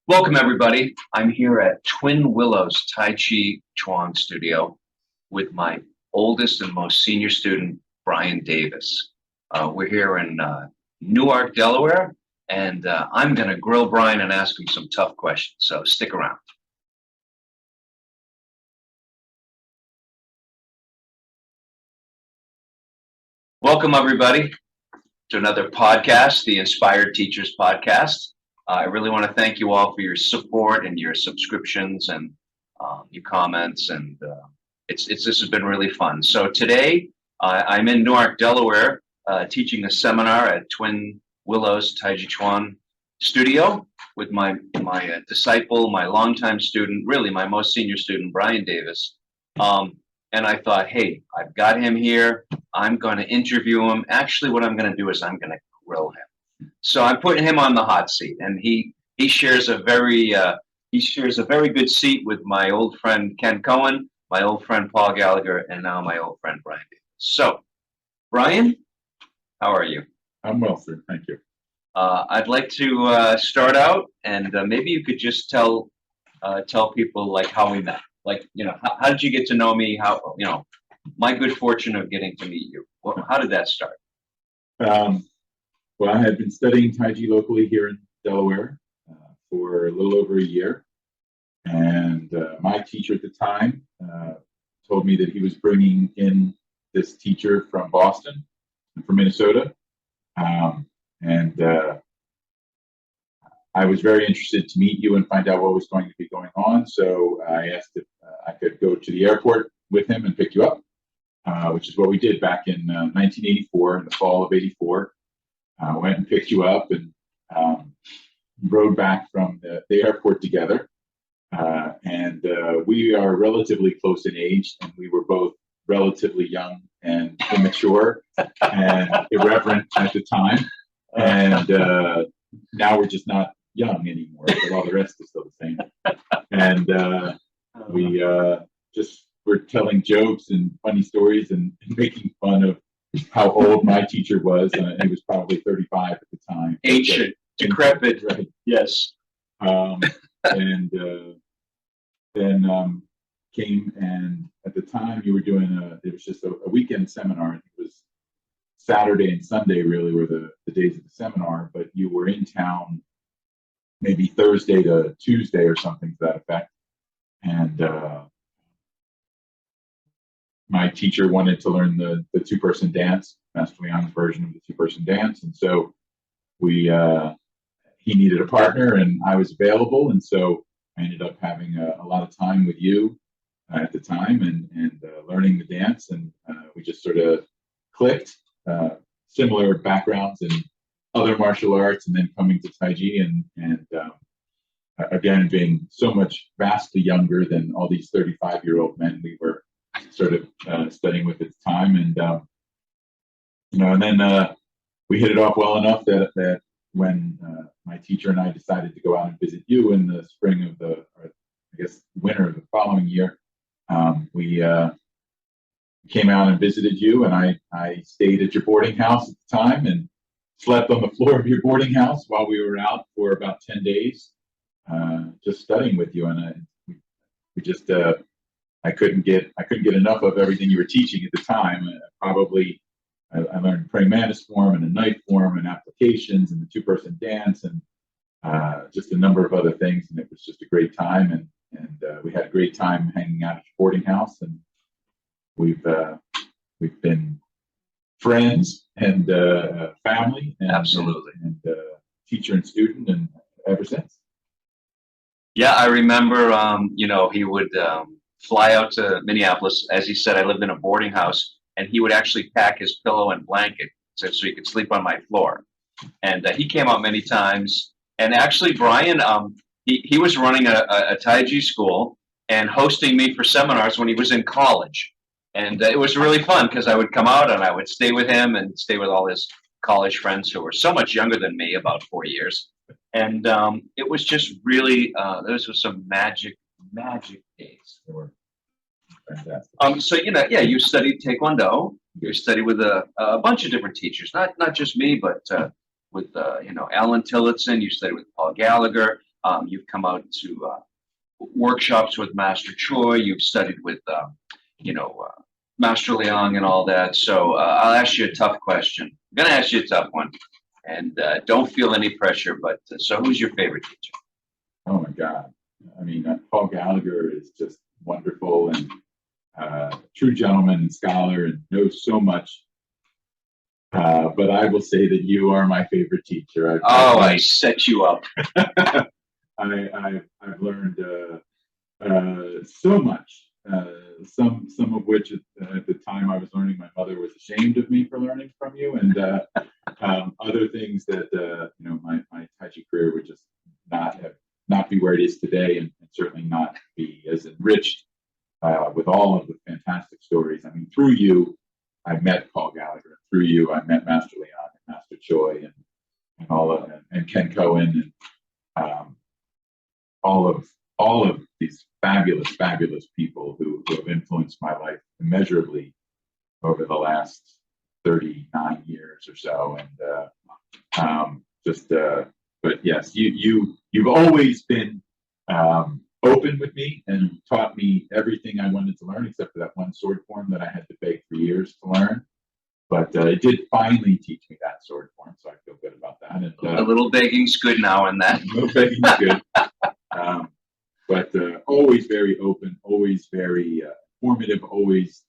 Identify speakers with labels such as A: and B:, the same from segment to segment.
A: Welcome, everybody. I'm here at Twin Willows Tai Chi Chuan Studio with my oldest and most senior student, Bryan Davis. We're here in Newark, Delaware, and I'm going to grill Bryan and ask him some tough questions, so stick around. Welcome, everybody, to another podcast, the Inspired Teachers Podcast. I really want to thank you all for your support and your subscriptions and your comments, and this has been really fun. So today I'm in Newark, Delaware, teaching a seminar at Twin Willows Tai Chi Chuan Studio with my disciple, my longtime student, really my most senior student, Bryan Davis. And I thought, hey, I've got him here. I'm going to interview him. Actually, what I'm going to do is I'm going to grill him. So I'm putting him on the hot seat, and he shares a very good seat with my old friend Ken Cohen, my old friend Paul Gallagher, and now my old friend Bryan Davis. So, Bryan, how are you?
B: I'm well, sir. Thank you.
A: I'd like to start out, and maybe you could just tell people like how we met. Like, how did you get to know me? How, my good fortune of getting to meet you. How did that start?
B: Well, I had been studying Tai Chi locally here in Delaware for a little over a year. And my teacher at the time told me that he was bringing in this teacher from Boston, from Minnesota. And I was very interested to meet you and find out what was going to be going on. So I asked if I could go to the airport with him and pick you up, which is what we did back in 1984, in the fall of '84. Went and picked you up and rode back from the airport together. And we are relatively close in age, and we were both relatively young and immature and irreverent at the time. And now we're just not young anymore, but all the rest is still the same. And we just were telling jokes and funny stories and making fun of how old my teacher was. He was probably 35 at the time.
A: Ancient, decrepit,
B: right?
A: Yes.
B: And then came, and at the time you were doing it was just a weekend seminar. It was Saturday and Sunday really were the days of the seminar, but you were in town maybe Thursday to Tuesday or something to that effect. And my teacher wanted to learn the two-person dance, Master Leon's version of the two-person dance. And so he needed a partner and I was available. And so I ended up having a lot of time with you at the time and learning the dance. And we just sort of clicked, similar backgrounds in other martial arts, and then coming to Tai Chi and again, being so much vastly younger than all these 35-year-old men we were sort of studying with at the time. And, and then we hit it off well enough that when my teacher and I decided to go out and visit you in the spring of winter of the following year, we came out and visited you, and I stayed at your boarding house at the time and slept on the floor of your boarding house while we were out for about 10 days, just studying with you. And we just, I couldn't get enough of everything you were teaching at the time. I learned praying mantis form and a knife form and applications and the two-person dance and just a number of other things. And it was just a great time. And we had a great time hanging out at your boarding house. And we've been friends and family. And,
A: Absolutely.
B: And teacher and student, and ever since.
A: Yeah, I remember, he would fly out to Minneapolis. As he said, I lived in a boarding house, and he would actually pack his pillow and blanket so he could sleep on my floor. And he came out many times. And actually, Bryan, he was running a Tai Chi school and hosting me for seminars when he was in college. And it was really fun because I would come out and I would stay with him and stay with all his college friends who were so much younger than me, about 4 years. And it was just really, those were some magic days.
B: They were fantastic.
A: So, you studied Taekwondo. You studied with a bunch of different teachers, not just me, but with, Alan Tillotson. You studied with Paul Gallagher. You've come out to workshops with Master Choi. You've studied with, Master Liang and all that. So I'll ask you a tough question. I'm going to ask you a tough one. And don't feel any pressure, but so who's your favorite teacher?
B: Oh my God. I mean, Paul Gallagher is just wonderful and true gentleman and scholar and knows so much. But I will say that you are my favorite teacher.
A: I set you up.
B: I've learned so much. Some of which at the time I was learning, my mother was ashamed of me for learning from you, and other things that my Tai Chi career would just not be where it is today, and certainly not be as enriched with all of the fantastic stories. I mean, through you, I met Paul Gallagher. Through you, I met Master Leon and Master Choi and all of and Ken Cohen and all of these fabulous people who have influenced my life immeasurably over the last 39 years or so. And but yes, you've always been open with me and taught me everything I wanted to learn, except for that one sword form that I had to beg for years to learn. But it did finally teach me that sword form, so I feel good about that. And
A: a little begging's good now and then.
B: A little begging's good. But always very open, always very informative, always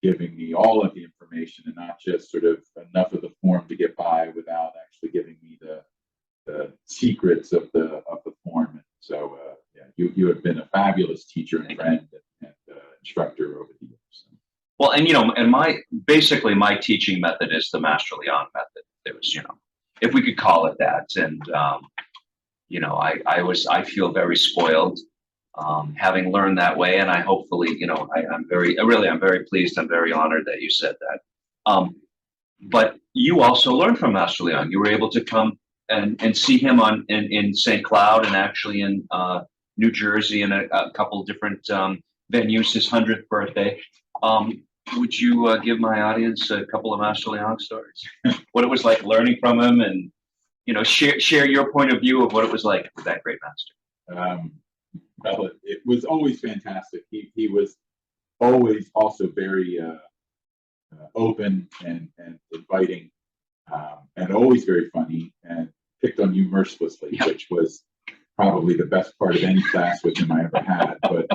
B: giving me all of the information and not just sort of enough of the form to get by without actually giving me the secrets of the form. And so you have been a fabulous teacher and friend and instructor over the years.
A: Well, and my teaching method is the Master Leon method. There was, if we could call it that. And I feel very spoiled having learned that way, and I hopefully, I'm very pleased. I'm very honored that you said that. But you also learned from Master Leon. You were able to come and see him in St. Cloud and actually in New Jersey and a couple different venues. His 100th birthday. Would you give my audience a couple of Master Leon stories? What it was like learning from him, and share your point of view of what it was like with that great master.
B: Well, it was always fantastic. He was always also very open and inviting, and always very funny, and picked on you mercilessly, which was probably the best part of any class with him I ever had. But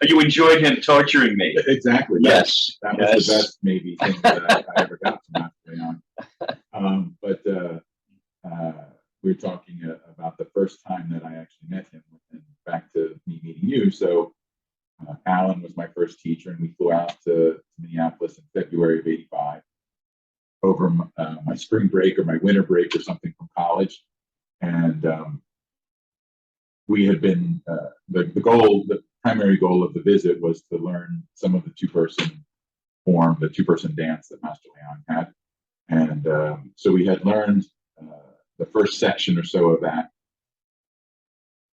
A: you enjoyed him torturing me.
B: Exactly.
A: Yes.
B: That was the best maybe thing that I ever got from Master Leon. But we were talking about the first time that I actually met him, and back to me meeting you. So Alan was my first teacher, and we flew out to Minneapolis in February of '85 over my spring break or my winter break or something from college. And we had been, the primary goal of the visit was to learn some of the two-person form, the two-person dance that Master Leon had. And so we had learned the first section or so of that.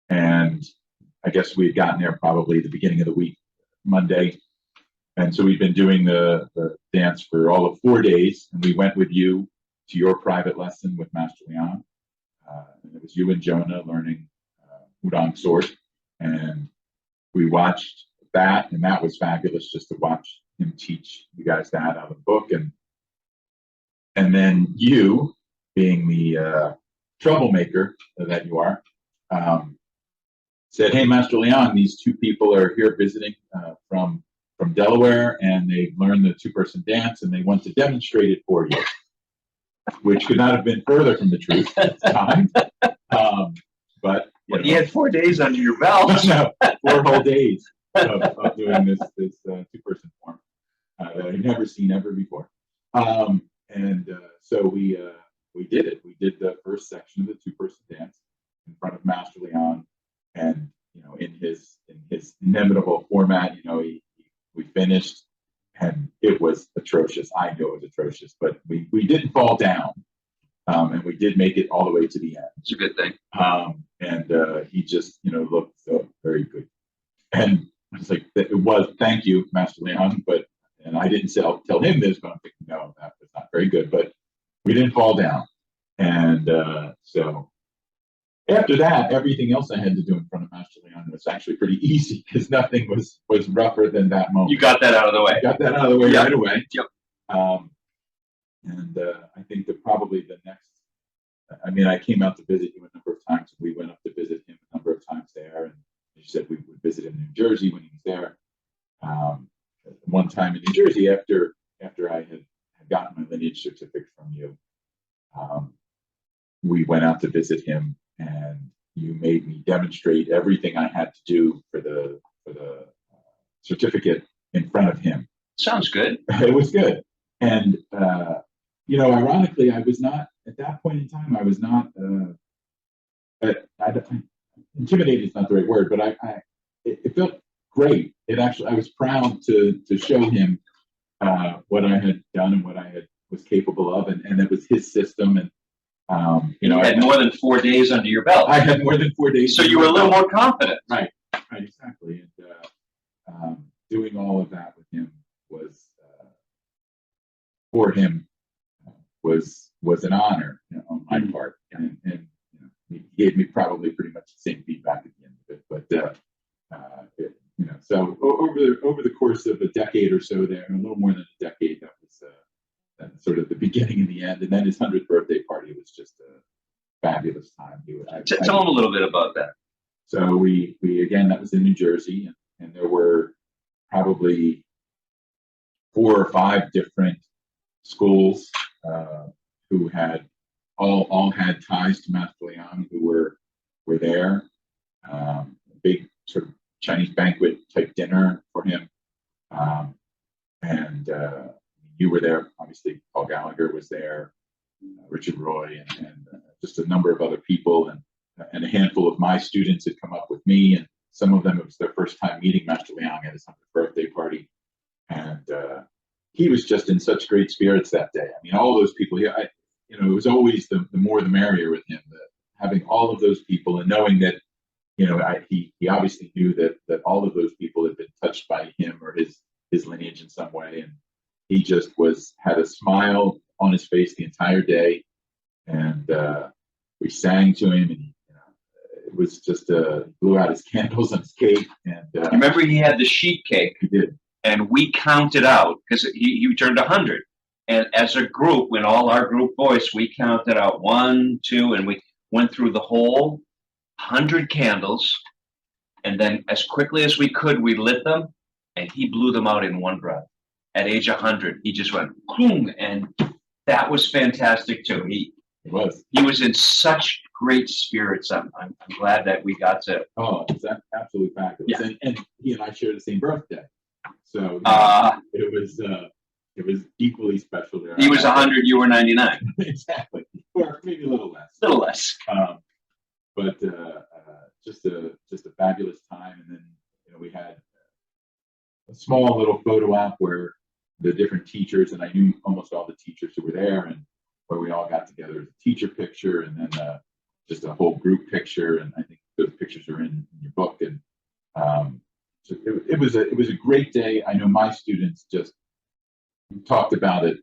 B: And I guess we had gotten there probably the beginning of the week, Monday. And so we'd been doing the dance for all of 4 days. And we went with you to your private lesson with Master Leon. And it was you and Jonah learning Udon sword. And we watched that, and that was fabulous just to watch him teach you guys that out of the book. And then you, being the troublemaker that you are, said, "Hey, Master Leon, these two people are here visiting from Delaware, and they've learned the two-person dance, and they want to demonstrate it for you," which could not have been further from the truth at the time. But
A: you had 4 days under your belt.
B: No, 4 whole days of doing this two-person form that I'd never seen ever before. So we did it. We did the first section of the two-person dance in front of Master Leon, and in his inevitable format, we finished, and it was atrocious. I know it was atrocious, but we didn't fall down, and we did make it all the way to the end.
A: It's a good thing.
B: And he just looked so very good, and I was like, it was, thank you, Master Leon, and I didn't tell him this, but I'm thinking, no, that was not very good, but we didn't fall down. And so After that, everything else I had to do in front of Master Leon was actually pretty easy because nothing was rougher than that moment.
A: You got that out of the way.
B: Got that out of the way right away.
A: Yep.
B: And I think that probably the next, I mean, I came out to visit you a number of times. We went up to visit him a number of times there. And you said we would visit him in New Jersey when he was there. One time in New Jersey, after I had gotten my lineage certificate from you, we went out to visit him, and you made me demonstrate everything I had to do for the certificate in front of him.
A: Sounds good.
B: It was good. And, ironically, I was not, at that point in time, I was not, intimidated is not the right word, but it felt great. It actually, I was proud to show him what I had done and what I was capable of, and it was his system. And,
A: you had more than 4 days under your belt.
B: I had more than 4 days.
A: So you were a little more confident.
B: Right, exactly. And doing all of that with him was, for him, was an honor on my part. And he gave me probably pretty much the same feedback at the end of it. But, so over the course of a decade or so there, a little more than a decade, that was sort of the beginning and the end. And then his 100th birthday party was just a fabulous time.
A: Tell him a little bit about that.
B: So we again, that was in New Jersey, and there were probably 4 or 5 different schools who had all had ties to Master Leon, who were there. A big sort of Chinese banquet type dinner for him, and you were there. Obviously, Paul Gallagher was there, Richard Roy, and just a number of other people, and a handful of my students had come up with me, and some of them, it was their first time meeting Master Leon at his 100th birthday party, and he was just in such great spirits that day. I mean, all those people. It was always the more the merrier with him. Having all of those people and knowing that, he obviously knew that all of those people had been touched by him or his lineage in some way, and he just had a smile on his face the entire day, and we sang to him, and it was just blew out his candles on his cake. And
A: remember, he had the sheet cake.
B: He did,
A: and we counted out because he turned 100. And as a group, when all our group voiced, we counted out 1, 2, and we went through the whole 100 candles. And then as quickly as we could, we lit them, and he blew them out in one breath. At age 100, he just went, boom, and that was fantastic too. He was in such great spirits. I'm glad that we got to.
B: Oh, it's absolutely fabulous. Yeah. And he and I share the same birthday, so it was equally special there.
A: He was 100, you were 99.
B: Exactly, or maybe a little less.
A: A little less.
B: But just a fabulous time, and then we had a small little photo op where the different teachers, and I knew almost all the teachers who were there, and where we all got together as a teacher picture, and then just a whole group picture, and I think those pictures are in your book. And so it was a great day. I know my students just talked about it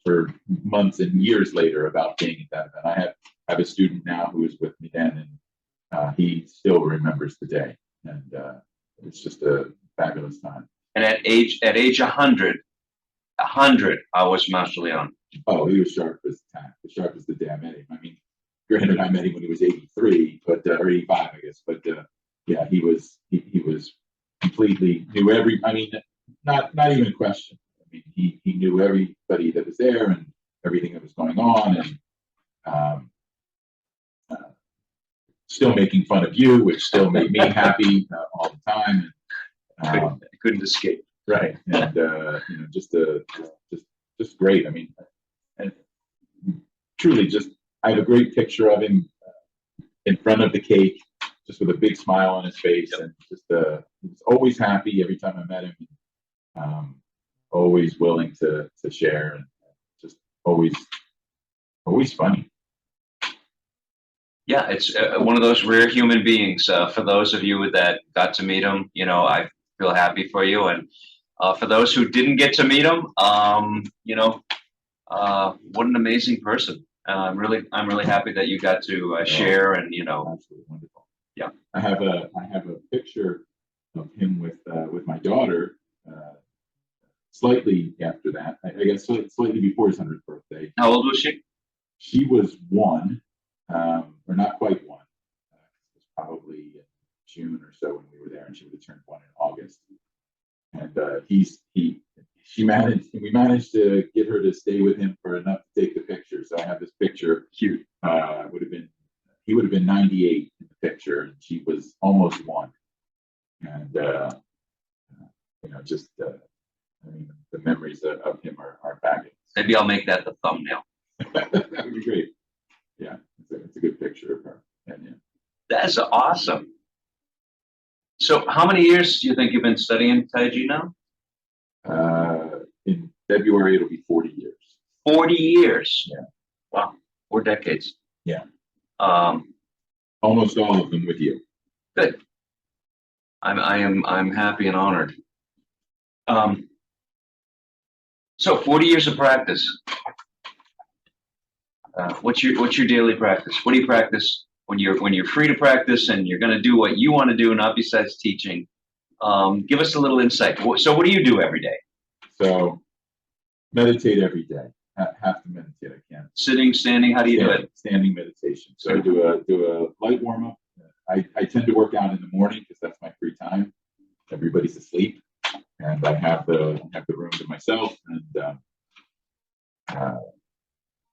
B: for months and years later about being at that event. I have a student now who is with me then, and he still remembers the day, and it was just a fabulous time.
A: And at age 100, I was Master Leon.
B: Oh, he was sharp as the day I met him. I mean, granted, I met him when he was 83, or 85, I guess. But yeah, he was completely knew every. I mean, not even a question. I mean, he knew everybody that was there and everything that was going on, and still making fun of you, which still made me happy all the time. And,
A: couldn't escape.
B: Right, and just great. I mean, and truly, I have a great picture of him in front of the cake, just with a big smile on his face, and just he was always happy every time I met him, and, always willing to share, and just always funny.
A: Yeah, it's one of those rare human beings. For those of you that got to meet him, I feel happy for you, and for those who didn't get to meet him, what an amazing person. I'm really happy that you got to share and, you know.
B: Absolutely wonderful.
A: Yeah.
B: I have a picture of him with my daughter, slightly after that. I guess slightly before his 100th birthday.
A: How old was she?
B: She was 1, or not quite 1. It was probably in June or so when we were there, and she would have turned 1 in August. And we managed to get her to stay with him for enough to take the picture. So I have this picture.
A: Cute.
B: He would have been 98 in the picture, and she was almost 1. And I mean, the memories of him are fabulous.
A: Maybe I'll make that the thumbnail.
B: That would be great. Yeah, it's a good picture of her. And yeah.
A: That's awesome. So how many years do you think you've been studying Tai Chi now?
B: In February, it'll be 40 years.
A: 40 years.
B: Yeah.
A: Wow. 4 decades.
B: Yeah.
A: Um,
B: Almost all of them with you.
A: Good. I'm happy and honored. So 40 years of practice. What's your daily practice? What do you practice when you're free to practice and you're going to do what you want to do, not besides teaching? Give us a little insight. So what do you do every day?
B: So meditate every day. Have to meditate. I can.
A: Sitting, standing. How do you do it?
B: Standing meditation. So I do a light warm up. I tend to work out in the morning because that's my free time. Everybody's asleep, and I have the room to myself, and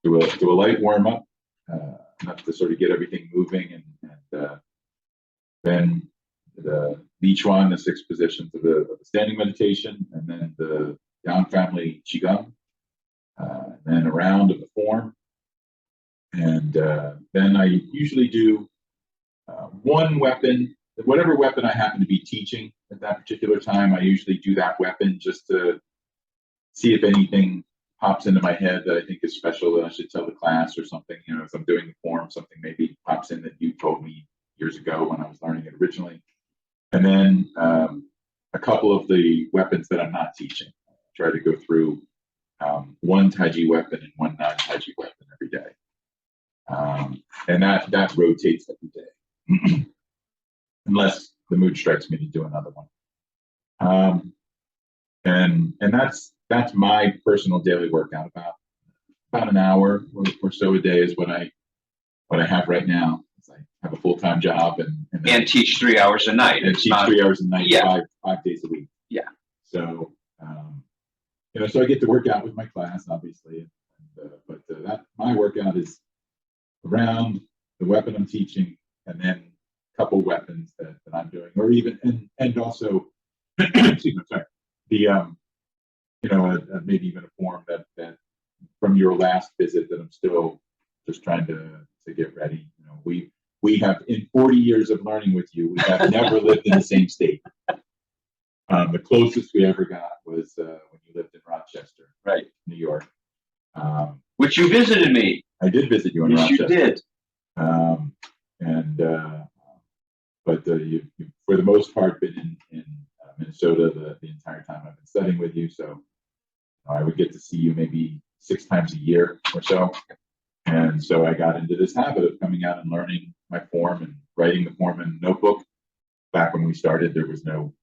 B: do a light warm up, enough to sort of get everything moving, and then each one, the 6 positions of the standing meditation, and then the down family qigong, and then a round of the form, and then I usually do one weapon, whatever weapon I happen to be teaching at that particular time. I usually do that weapon just to see if anything pops into my head that I think is special that I should tell the class, or something. You know, if I'm doing the form, something maybe pops in that you told me years ago when I was learning it originally. And then a couple of the weapons that I'm not teaching. I try to go through one Tai Chi weapon and one non-Tai Chi weapon every day. And that rotates every day. Unless the mood strikes me to do another one. And that's my personal daily workout. About an hour or so a day is what I have right now. I have a full-time job and
A: teach 3 hours a night.
B: And teach 3 hours a night,
A: yeah.
B: five days a week.
A: Yeah.
B: So so I get to work out with my class, obviously, but my workout is around the weapon I'm teaching, and then a couple weapons that I'm doing, or even and also excuse me, sorry, maybe even a form that from your last visit that I'm still just trying to get ready. You know, we have, in 40 years of learning with you, we have never lived in the same state. The closest we ever got was when you lived in Rochester,
A: right,
B: New York.
A: Which you visited me.
B: I did visit you in
A: yes,
B: Rochester.
A: You did.
B: But you've for the most part been in Minnesota the entire time I've been studying with you. So I would get to see you maybe 6 times a year or so. And so I got into this habit of coming out and learning my form and writing the form in a notebook. Back when we started, there was no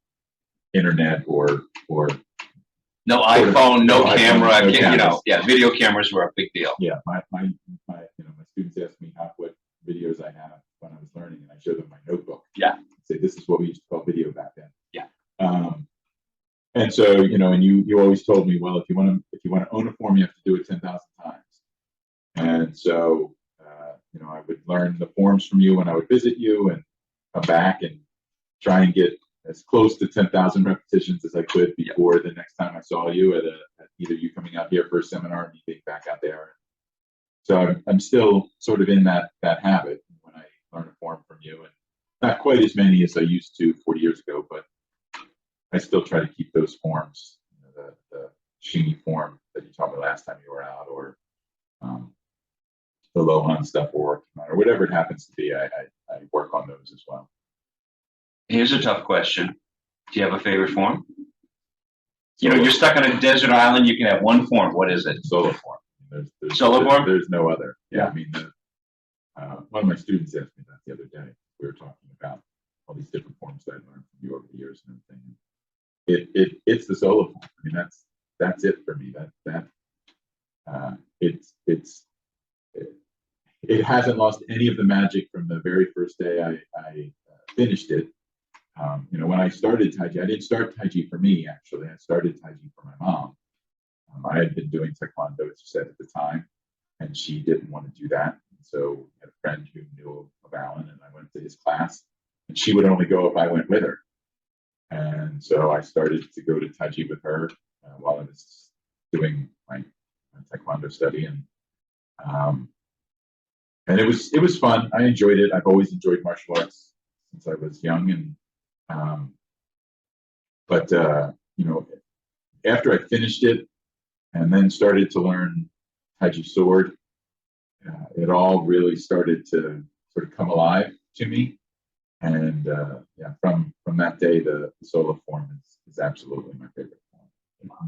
B: internet or
A: no iPhone, no camera.
B: No cameras.
A: Video cameras were a big deal.
B: Yeah, my students ask me what videos I have when I was learning, and I show them my notebook.
A: Yeah,
B: say this is what we used to call video back then.
A: Yeah.
B: And so and you always told me, well, if you want to own a form, you have to do it 10,000 times. And so I would learn the forms from you when I would visit you, and come back and try and get as close to 10,000 repetitions as I could before the next time I saw you at either you coming out here for a seminar or me being back out there. So I'm still sort of in that habit when I learn a form from you, and not quite as many as I used to 40 years ago, but I still try to keep those forms, the Shingi form that you taught me last time you were out, or the Lohan stuff we're working on, or whatever it happens to be. I work on those as well.
A: Here's a tough question. Do you have a favorite form? You're stuck on a desert island. You can have one form. What is it?
B: Solo form.
A: Solo form?
B: There's no other. Yeah,
A: Yeah.
B: I mean, one of my students asked me that the other day. We were talking about all these different forms that I learned from you over the years and everything. It's the solo form. I mean, that's it for me. It hasn't lost any of the magic from the very first day I finished it. When I started Tai Chi, I didn't start Tai Chi for me, actually. I started Tai Chi for my mom. I had been doing Taekwondo, as you said, at the time, and she didn't want to do that. So I had a friend who knew of Alan, and I went to his class, and she would only go if I went with her. And so I started to go to Tai Chi with her while I was doing my Taekwondo study, and it was fun. I enjoyed it. I've always enjoyed martial arts since I was young, but after I finished it and then started to learn Tai Chi sword, it all really started to sort of come alive to me. And from that day, the solo form is absolutely my favorite form.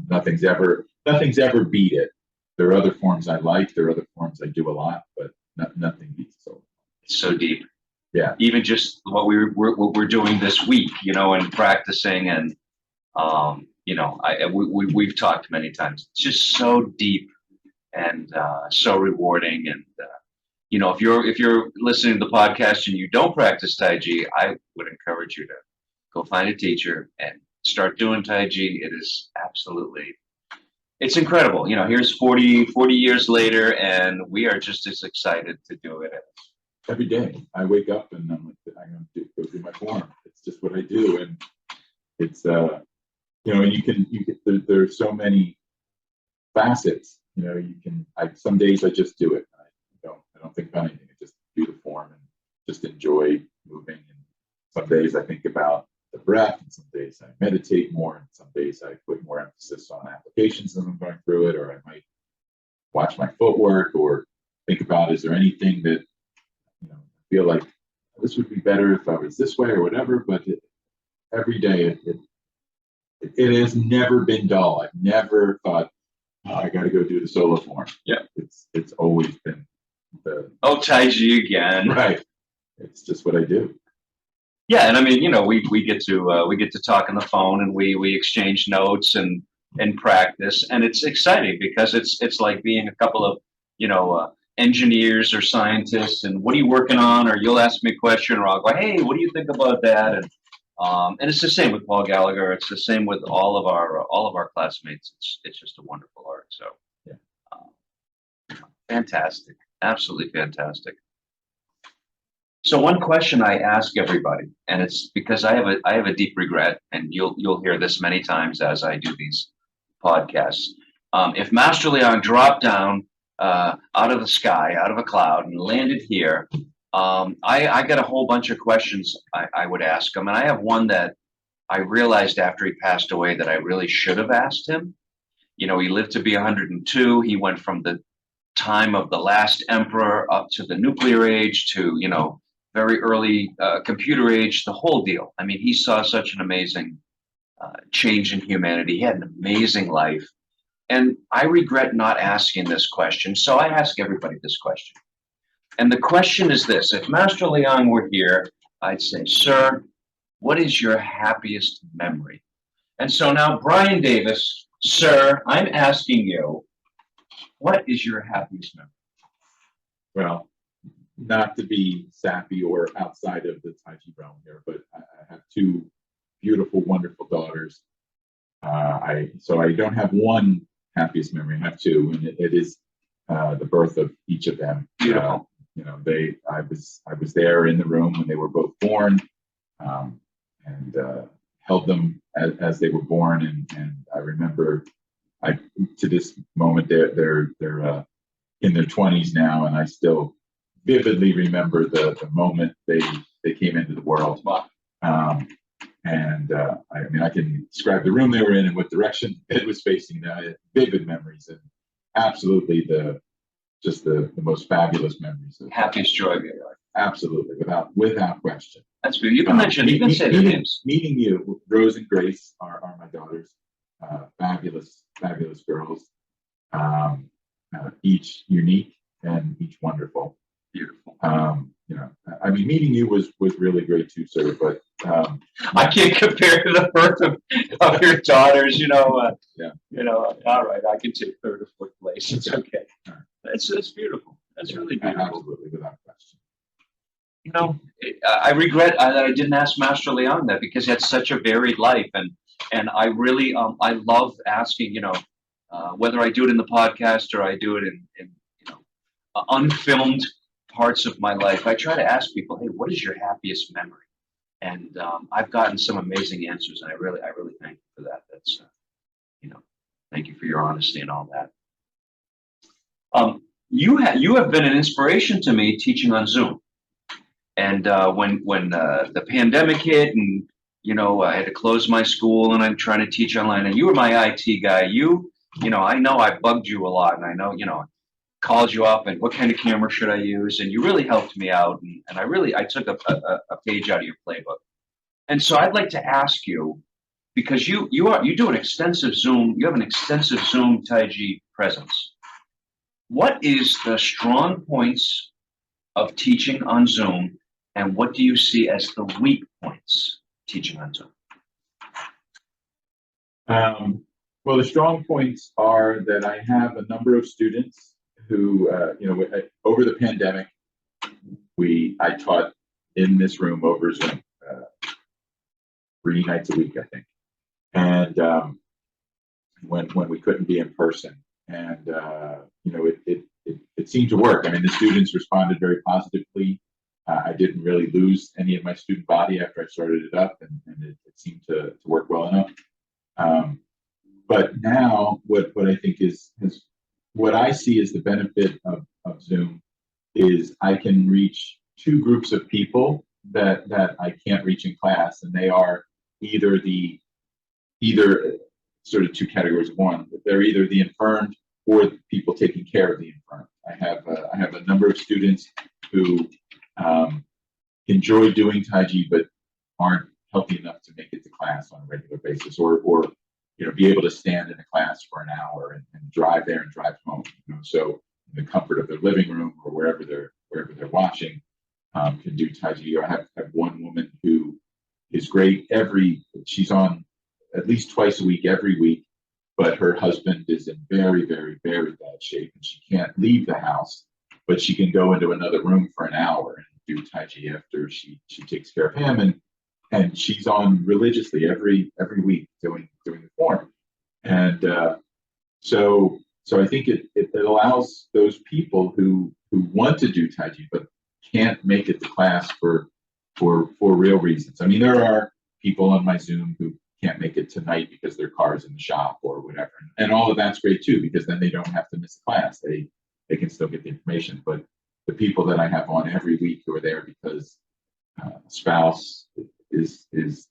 B: Nothing's ever beat it. There are other forms I like. There are other forms I do a lot, but nothing beats solo.
A: It's so deep.
B: Yeah.
A: Even just what we're doing this week, and practicing, and we've talked many times. It's just so deep and so rewarding. And if you're listening to the podcast and you don't practice Tai Chi, I would encourage you to go find a teacher and start doing Tai Chi. It is absolutely, it's incredible. Here's 40 years later, and we are just as excited to do it.
B: Every day I wake up and I'm like, I'm going to go do my form. It's just what I do. And it's, and there's so many facets, some days I just do it. I don't think about anything. I just do the form and just enjoy moving. And some days I think about the breath, and some days I meditate more, and some days I put more emphasis on applications as I'm going through it, or I might watch my footwork or think about, is there anything that, I feel like this would be better if I was this way or whatever. But every day it has never been dull. I've never thought, I got to go do the solo form.
A: Yeah.
B: It's always been
A: Tai Chi again.
B: Right. It's just what I do.
A: Yeah, and I mean, we get to talk on the phone, and we exchange notes and practice, and it's exciting because it's like being a couple of engineers or scientists, and what are you working on? Or you'll ask me a question, or I'll go, hey, what do you think about that? And it's the same with Paul Gallagher. It's the same with all of our classmates. It's just a wonderful art. So yeah, fantastic, absolutely fantastic. So one question I ask everybody, and it's because I have a deep regret, and you'll hear this many times as I do these podcasts. If Master Leon dropped down out of the sky, out of a cloud, and landed here, I got a whole bunch of questions I would ask him, and I have one that I realized after he passed away that I really should have asked him. He lived to be 102. He went from the time of the last emperor up to the nuclear age to very early computer age, the whole deal. I mean, he saw such an amazing change in humanity. He had an amazing life. And I regret not asking this question, so I ask everybody this question. And the question is this: if Master Leon were here, I'd say, sir, what is your happiest memory? And so now, Bryan Davis, sir, I'm asking you, what is your happiest memory?
B: Well, not to be sappy or outside of the Tai Chi realm here, but I have two beautiful, wonderful daughters. So I don't have one happiest memory. I have two, and it is the birth of each of them.
A: Beautiful.
B: I was there in the room when they were both born, and held them as they were born, and I remember, to this moment, they're in their 20s now, and I still vividly remember the moment they came into the world. I mean, I can describe the room they were in and what direction it was facing. Now, vivid memories, and absolutely the most fabulous memories.
A: Happiest joy of your life.
B: Absolutely, without question.
A: That's good. You can mention. You can say their names.
B: Meeting you, Rose and Grace are my daughters. Fabulous girls. each unique and each wonderful.
A: Beautiful.
B: I mean, meeting you was really great too, sir. But
A: I can't compare to the birth of your daughters.
B: Yeah.
A: All right, I can take third or fourth place. It's okay.
B: All right.
A: That's beautiful. That's really beautiful.
B: Absolutely, without question.
A: I regret that I didn't ask Master Leon that, because he had such a varied life, and I really I love asking, whether I do it in the podcast or I do it in unfilmed parts of my life. I try to ask people, hey, what is your happiest memory? And I've gotten some amazing answers, and I really thank you for that. That's thank you for your honesty and all that. You have been an inspiration to me teaching on Zoom. And when the pandemic hit, and I had to close my school, and I'm trying to teach online, and you were my IT guy. I know I bugged you a lot, and I know called you up and what kind of camera should I use, and you really helped me out, and I took a page out of your playbook. And so I'd like to ask you, because you do an extensive Zoom, you have an extensive Zoom Taiji presence. What is the strong points of teaching on Zoom, and what do you see as the weak points teaching on Zoom?
B: Well, the strong points are that I have a number of students who, over the pandemic, I taught in this room over Zoom 3 nights a week, I think, and when we couldn't be in person, and it seemed to work. I mean, the students responded very positively. I didn't really lose any of my student body after I started it up, and it seemed to work well enough. But now, what I think what I see as the benefit of Zoom is I can reach 2 groups of people that I can't reach in class, and they are either sort of 2 categories of one. They're either the infirmed or the people taking care of the infirmed. I have a number of students who enjoy doing Taiji but aren't healthy enough to make it to class on a regular basis, or be able to stand in a class for an hour and drive there and drive home. So in the comfort of their living room or wherever they're watching, can do Taiji. I have one woman who is great. She's on at least twice a week, every week, but her husband is in very, very, very bad shape, and she can't leave the house, but she can go into another room for an hour and do Taiji after she takes care of him, and she's on religiously every week doing the form. And so I think it allows those people who want to do Taiji but can't make it to class for real reasons. I mean, there are people on my Zoom who can't make it tonight because their car's in the shop or whatever, and all of that's great too, because then they don't have to miss a class. They can still get the information. But the people that I have on every week who are there because a spouse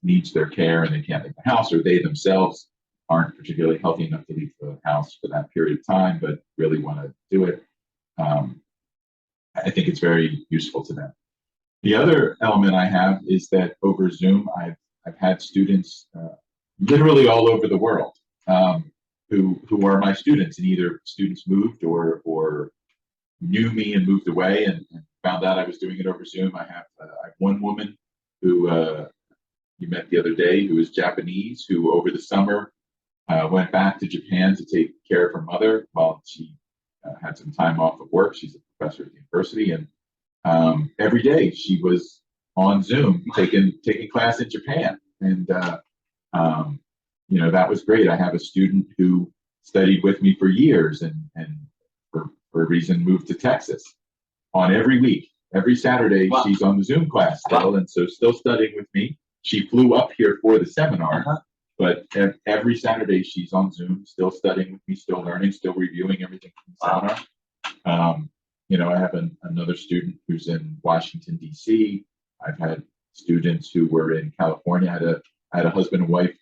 B: needs their care and they can't leave the house, or they themselves aren't particularly healthy enough to leave the house for that period of time, but really want to do it, I think it's very useful to them. The other element I have is that over Zoom, I've had students literally all over the world who are my students, and either students moved or knew me and moved away and found out I was doing it over Zoom. I have one woman who you met the other day, who is Japanese, who over the summer went back to Japan to take care of her mother while she had some time off of work. She's a professor at the university, and every day she was on Zoom taking class in Japan, and that was great. I have a student who studied with me for years, and for a reason moved to Texas. On every week, every Saturday, wow. She's on the Zoom class still, wow. And so still studying with me. She flew up here for the seminar, but every Saturday she's on Zoom, still studying with me, still learning, still reviewing everything from the seminar. I have another student who's in Washington, D.C. I've had students who were in California. I had a husband and wife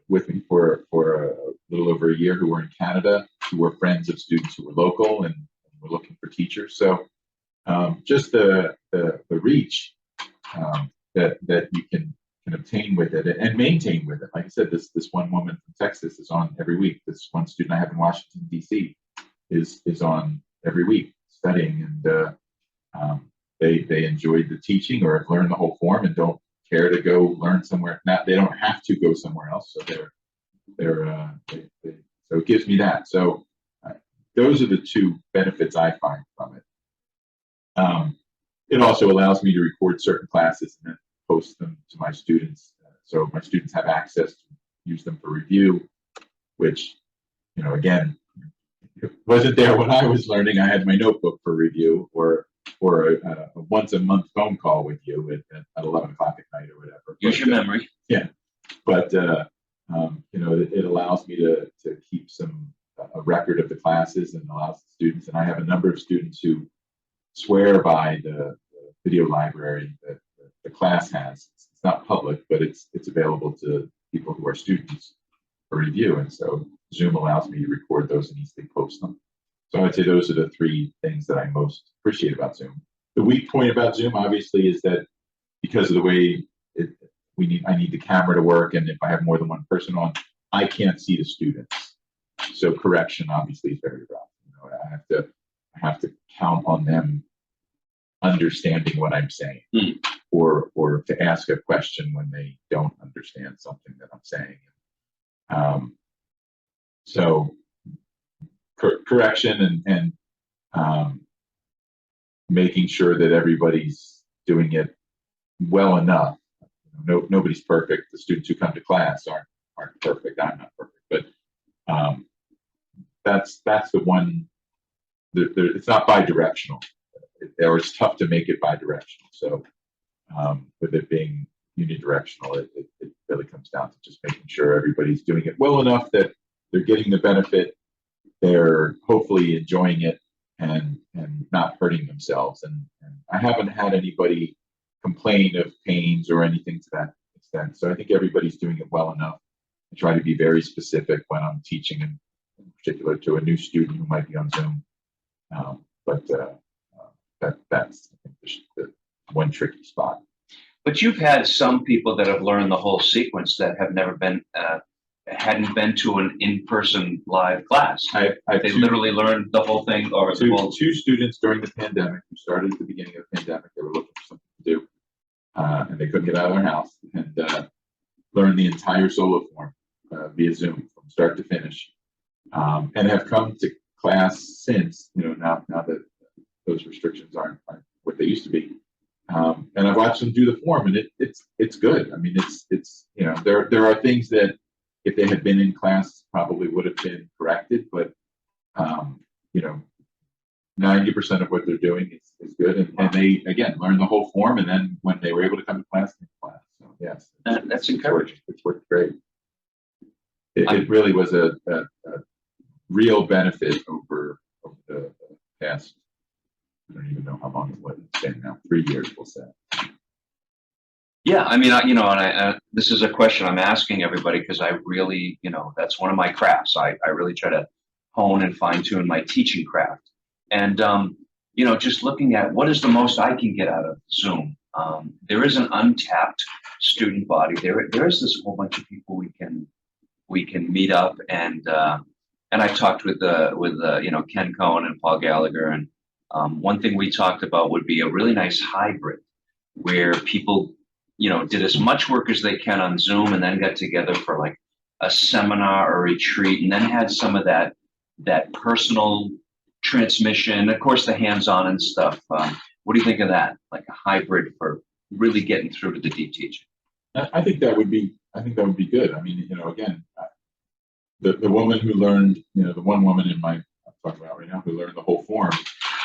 B: with me for a little over a year who were in Canada, who were friends of students who were local and were looking for teachers. So just the reach that you can obtain with it and maintain with it. Like I said, this one woman from Texas is on every week. This one student I have in Washington, D.C. is on every week studying, and they enjoyed the teaching or have learned the whole form and don't care to go learn somewhere. Not they don't have to go somewhere else, so so it gives me that. So those are the two benefits I find from it. It also allows me to record certain classes and then post them to my students, so my students have access to use them for review, which, again, it wasn't there when I was learning. I had my notebook for review, or a once a month phone call with you at 11 o'clock at night or whatever.
A: Use your memory.
B: Yeah, but it allows me to keep a record of the classes, and allows the students. And I have a number of students who swear by the video library that the class has. It's not public, but it's available to people who are students for review. And so Zoom allows me to record those and easily post them. So I'd say those are the three things that I most appreciate about Zoom. The weak point about Zoom, obviously, is that because of the way I need the camera to work, and if I have more than one person on, I can't see the students. So correction, obviously, is very rough. I have to count on them understanding what I'm saying, or to ask a question when they don't understand something that I'm saying. So correction and making sure that everybody's doing it well enough. Nobody's perfect. The students who come to class aren't perfect. I'm not perfect, but that's the one. It's not bi-directional, or it's tough to make it bi-directional. So with it being unidirectional, it really comes down to just making sure everybody's doing it well enough that they're getting the benefit, they're hopefully enjoying it, and not hurting themselves. And I haven't had anybody complain of pains or anything to that extent. So I think everybody's doing it well enough. I try to be very specific when I'm teaching, in particular to a new student who might be on Zoom. That's I think the one tricky spot.
A: But you've had some people that have learned the whole sequence that have never been, hadn't been to an in-person live class. They literally learned the whole thing, or
B: two students during the pandemic who started at the beginning of the pandemic. They were looking for something to do, and they couldn't get out of their house, and learned the entire solo form via Zoom from start to finish, and have come to class since. Now that those restrictions aren't what they used to be. And I've watched them do the form, and it's good. I mean, it's there are things that if they had been in class probably would have been corrected, but 90% of what they're doing is good, and they again learn the whole form, and then when they were able to come to class, so yes,
A: that's encouraging.
B: It's worked great. It really was a real benefit over the past. I don't even know how long it's been now. 3 years, we'll say.
A: Yeah, I mean, this is a question I'm asking everybody because I really, that's one of my crafts. I really try to hone and fine tune my teaching craft. And, just looking at what is the most I can get out of Zoom. There is an untapped student body. There is this whole bunch of people we can meet up, and I've talked with Ken Cohen and Paul Gallagher, and one thing we talked about would be a really nice hybrid where people, did as much work as they can on Zoom and then got together for like a seminar or retreat, and then had some of that personal transmission, of course, the hands-on and stuff. What do you think of that? Like a hybrid for really getting through to the deep teaching?
B: I think that would be good. I mean, again, the woman who learned, the one woman I'm talking about right now who learned the whole form,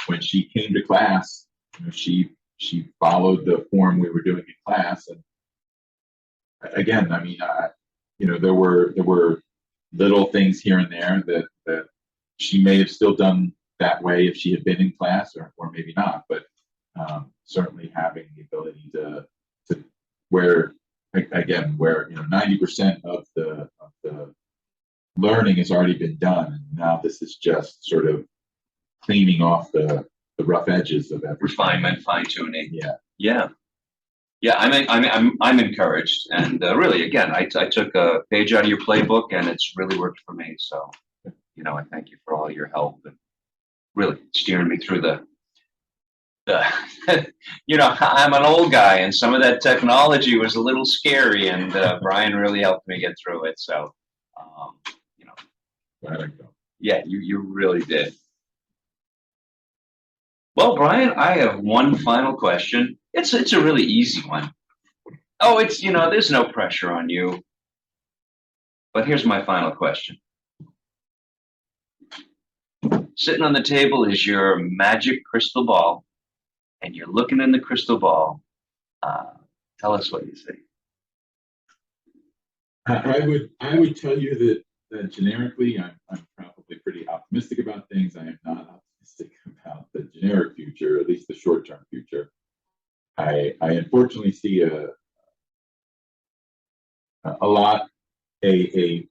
B: when she came to class, she followed the form we were doing in class. And again, I mean, there were little things here and there that she may have still done that way if she had been in class, or maybe not. But certainly having the ability to where 90% of the learning has already been done, and now this is just sort of cleaning off the rough edges of everything.
A: Refinement, fine tuning.
B: Yeah.
A: I'm encouraged, and really, again, I took a page out of your playbook, and it's really worked for me. So, I thank you for all your help. really steering me through the I'm an old guy, and some of that technology was a little scary, and Brian really helped me get through it. So, um, you know,
B: Glad I go.
A: yeah, you really did. Well, Brian, I have one final question. It's a really easy one. Oh, there's no pressure on you. But here's my final question. Sitting on the table is your magic crystal ball, and you're looking in the crystal ball. Tell us what you see.
B: I would tell you that generically, I'm probably pretty optimistic about things. I am not optimistic about the generic future, at least the short-term future. I unfortunately see a lot a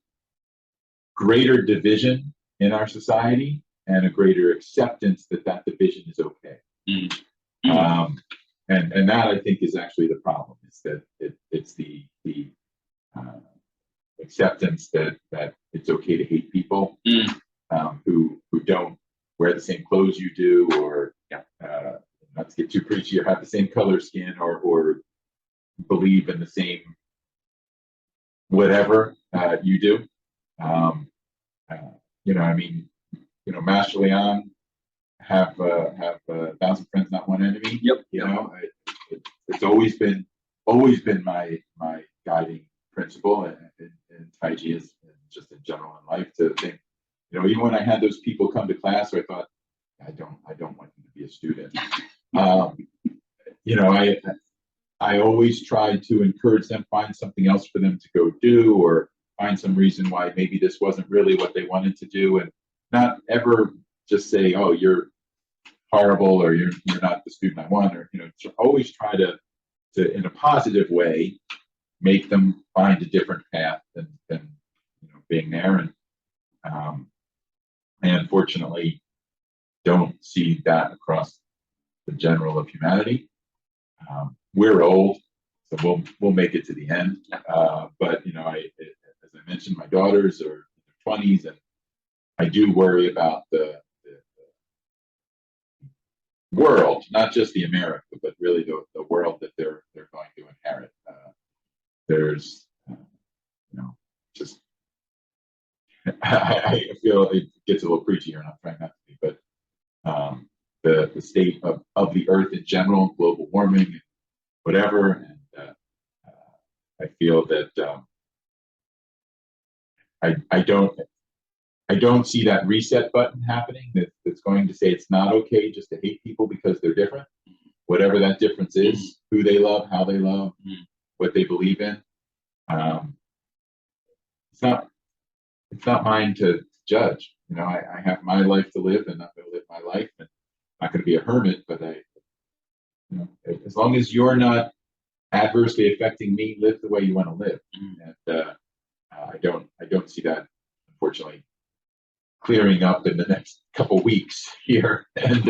B: greater division in our society and a greater acceptance that division is okay.
A: Mm.
B: And that I think is actually the problem, is that it's the acceptance that it's okay to hate people who don't wear the same clothes you do, or not to get too preachy, or have the same color skin, or believe in the same whatever you do. Master Leon, have 1,000 friends, not one enemy.
A: Yep.
B: It's always been my guiding principle, and Tai Chi is, and just in general in life, to think, even when I had those people come to class who I thought, I don't want them to be a student. I always try to encourage them, find something else for them to go do, or find some reason why maybe this wasn't really what they wanted to do, and not ever just say, oh, you're horrible, or you're not the student I want, or always try to in a positive way make them find a different path than being there. And I unfortunately don't see that across the general of humanity. We're old, so we'll make it to the end. But as I mentioned, my daughters are in their 20s, and I do worry about the world, not just the America, but really the world that they're going to inherit. There's, just I feel it gets a little preachy here, and I'm trying not to be, but the state of the earth in general, global warming, whatever, and I feel that I don't see that reset button happening that's going to say it's not okay just to hate people because they're different, whatever that difference is, who they love, how they love, what they believe in. It's not mine to judge. I have my life to live, and I'm going to live my life, and I'm not going to be a hermit. But as long as you're not adversely affecting me, live the way you want to live. And I don't see that, unfortunately, clearing up in the next couple weeks here. And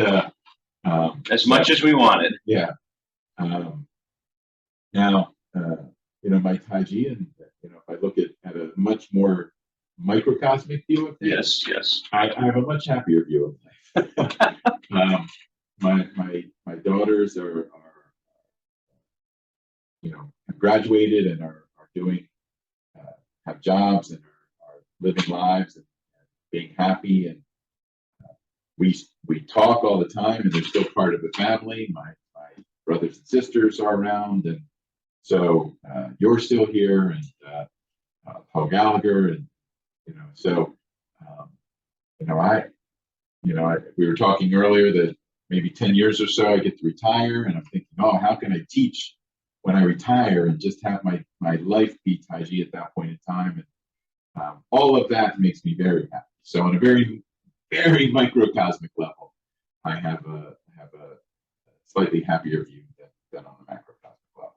A: as much as we wanted.
B: Yeah. Now, my Tai Chi, and if I look at a much more microcosmic view of things,
A: yes,
B: I have a much happier view of life. My daughters are have graduated and are doing have jobs and are living lives and being happy, and we talk all the time, and they're still part of the family. My brothers and sisters are around, and so you're still here, and Paul Gallagher, and we were talking earlier that maybe 10 years or so I get to retire, and I'm thinking, oh, how can I teach when I retire and just have my life be Tai Chi at that point in time? And all of that makes me very happy. So on a very, very microcosmic level, I have a slightly happier view than on the macrocosmic level.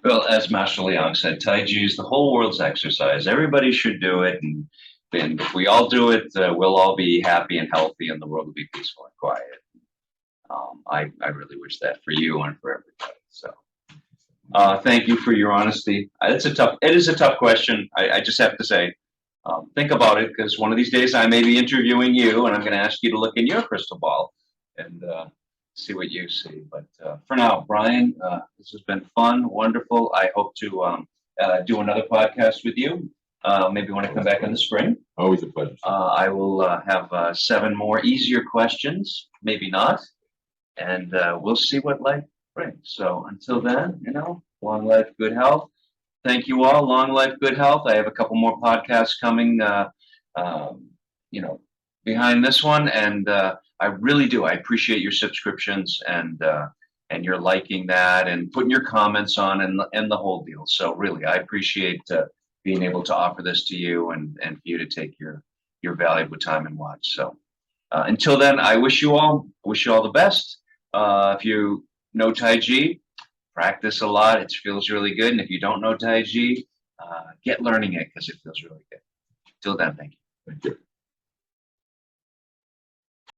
A: Well, as Master Leong said, Tai Chi is the whole world's exercise. Everybody should do it, and if we all do it, we'll all be happy and healthy, and the world will be peaceful and quiet. I really wish that for you and for everybody. So, thank you for your honesty. It is a tough question. I just have to say, think about it, because one of these days I may be interviewing you, and I'm going to ask you to look in your crystal ball and see what you see. But for now, Brian, this has been fun, wonderful. I hope to do another podcast with you. Maybe when I come back in the spring.
B: Always a pleasure.
A: I will have 7 more easier questions, maybe not, and we'll see what life brings. So until then, long life, good health. Thank you all. Long life, good health. I have a couple more podcasts coming, behind this one, and I really do. I appreciate your subscriptions and your liking that and putting your comments on and the whole deal. So really, I appreciate being able to offer this to you and for you to take your valuable time and watch. So until then, I wish you all the best. If you know Tai Chi, practice a lot. It feels really good. And if you don't know Tai Chi, get learning it, because it feels really good. Till then, thank you.
B: Thank you.